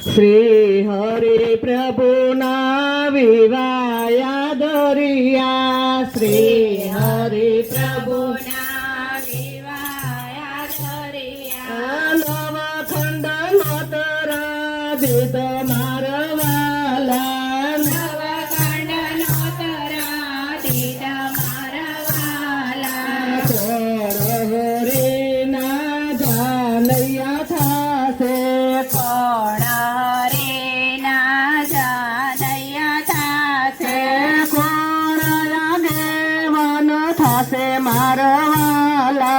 શ્રી હરિ પ્રભુના વિવાયા દોરિયા શ્રી હરિ પ્રભુના વિવાયા દોરિયા નવખંડ નોતરા દીત મારવાલા નવખંડ નોતરા દીત મારવાલા કોણ હરિના જાનૈયા થાશે કોણ થાશે મારવાલા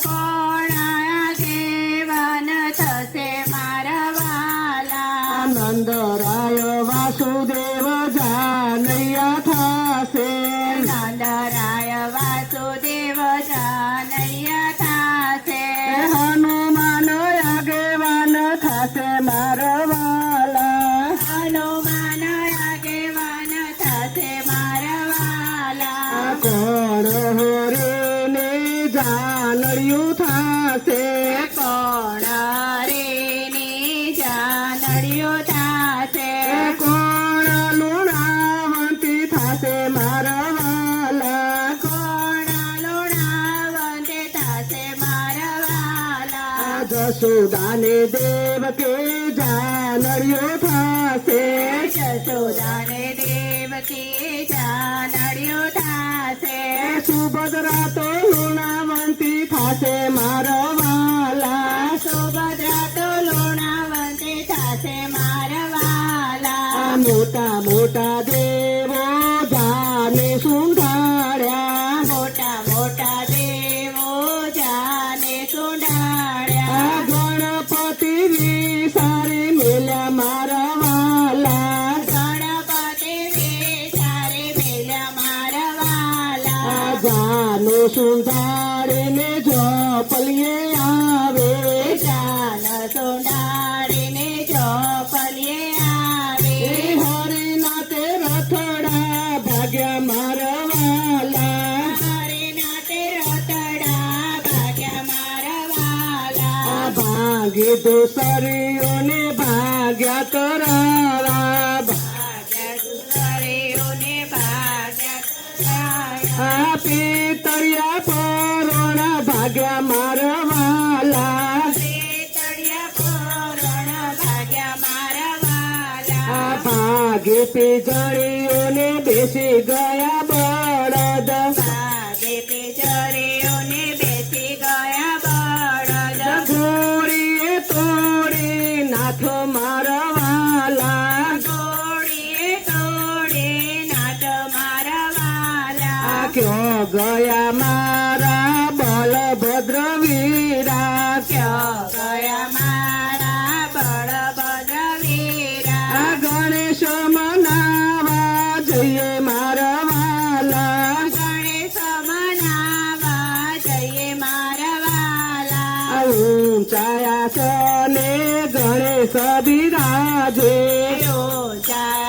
કોણ આગેવાન થશે મારવાલા નંદરાય વાસુદેવ જાનૈયા થાશે નંદરાય વાસુદેવ જાનૈયા થાશે હનુમાન આગેવાન થશે મારવાલા હનુમાન આગેવાન થશે મારવાલા કોણ હરિને જાનડિયું થાશે કોણ હરિને જાનડિયું થાશે કોણ લુણાવંતી થાશે મારવાલા કોણ લુણાવંતી થાશે મારવાલા જસોદાને દેવકે જાનડિયું થાશે જસોદાને દેવકે જાનડિયું થાશે સુભદ્રા તો લુણાવંતી થાશે મારવાલા સુભદ્રા તો લુણાવંતી થાશે મારવાલા મોટા મોટા દેવો જાને સુંઢાડ્યા મોટા મોટા દેવો જાને સુંઢાડ્યા ગણપતિ વિસારી મેલ્યા મારવાલા ગણપતિ વિસારી મેલ્યા મારવાલા જાને સુંઢાડીને જોપલીએ આવે જાન સુંઢાડીને જોપલીએ આવે હરિના તે રથડા ભાગ્યા મારવાલા હરિના તે રથડા ભાગ્યા મારવાલા ભાગે દોસરીઓને ભાગ્યા તરાવા ભાગ્યા દોસરીઓને ભાગ્યા પિતળિયા પરોણા ભાગ્યા મારવાલા પિતળિયા પરોણા ભાગ્યા મારવાલા ભાગે પિજળીઓને બેસી ગયા બળદ ભાગે પિજળીઓને બેસી ગયા બળદ ઘોડીએ તોડી નાથો મારવાલા ઘોડીએ તોડી નાથો મારવાલા ક્યો ગયા મારા બલભદ્ર વીરા ક્યો ગયા મારા બલભદ્ર વીરા ગણેશ મનાવા જઈએ મારવાલા ગણેશ મનાવા જઈએ મારવાલા ઊંચાયાસને ગણેશ બિરાજે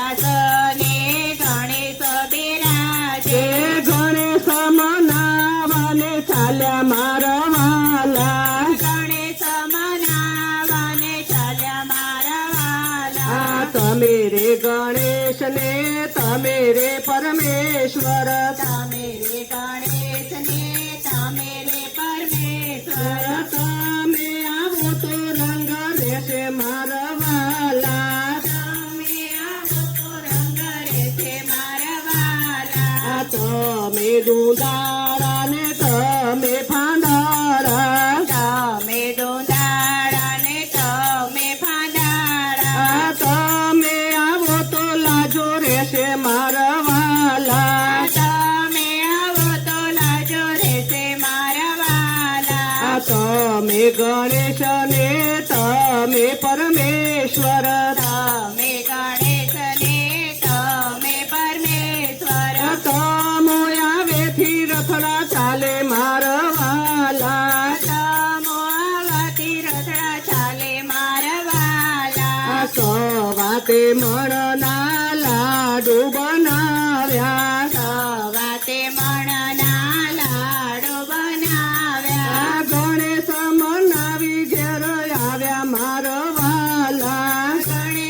ઊંચાયાસને ગણેશ બિરાજે ગણેશ મનાવાને ચાલ્યા મારવાલા ગણેશ મનાવાને ચાલ્યા મારવાલા તમે રે ગણેશ ને તમે રે પરમેશ્વર તમે રે ગણેશ ને તમે રે પરમેશ્વર તમે આવો તો રંગ રહેશે મારવાલા તમે આવો તો રંગ રહેશે મારવાલા તમે દુંદાળા ને તમે ફાંડાળા તમે દુંદાળા ને તમે ફાંડાળા તમે આવો તો લાજો રહેશે મારવાલા તમે આવો તો લાજો રહેશે મારવાલા તમે ગણેશ ને તમે પરમેશ્વર તમે ગણેશ ને તમે પરમેશ્વર તમો આવેથી રથડા ચાલે મારવાલા તમો આવાથી રથડા ચાલે મારવાલા સવાતે મણના લાડુ બનાવ્યા સવાતે મણના લાડુ બનાવ્યા ગણેશ મનાવી ઘેર આવ્યા મારવાલા ગણેશ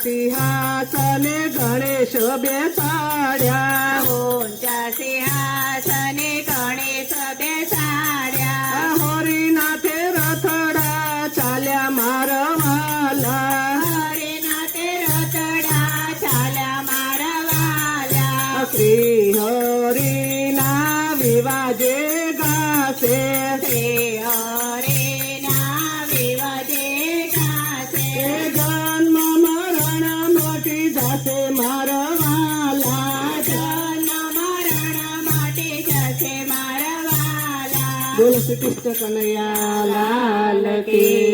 સિંહાસને ગણેશ બેસાડ્યા ઊંચા સિંહાસને ગણેશ બેસાડ્યા હરિનાથે રથડા ચાલ્યા મારા વાલા હરિનાથે રથડા ચાલ્યા મારા વાલા શ્રી હરિના વિવાજે ગાશે શ્રી હરિના વિવાજે ગાશે જન્મ મરણ મટી જશે મારા વાલા જન્મ મરણ મટી જશે મારા વાલા બોલ શ્રી કૃષ્ણ કનૈયા લાલ કી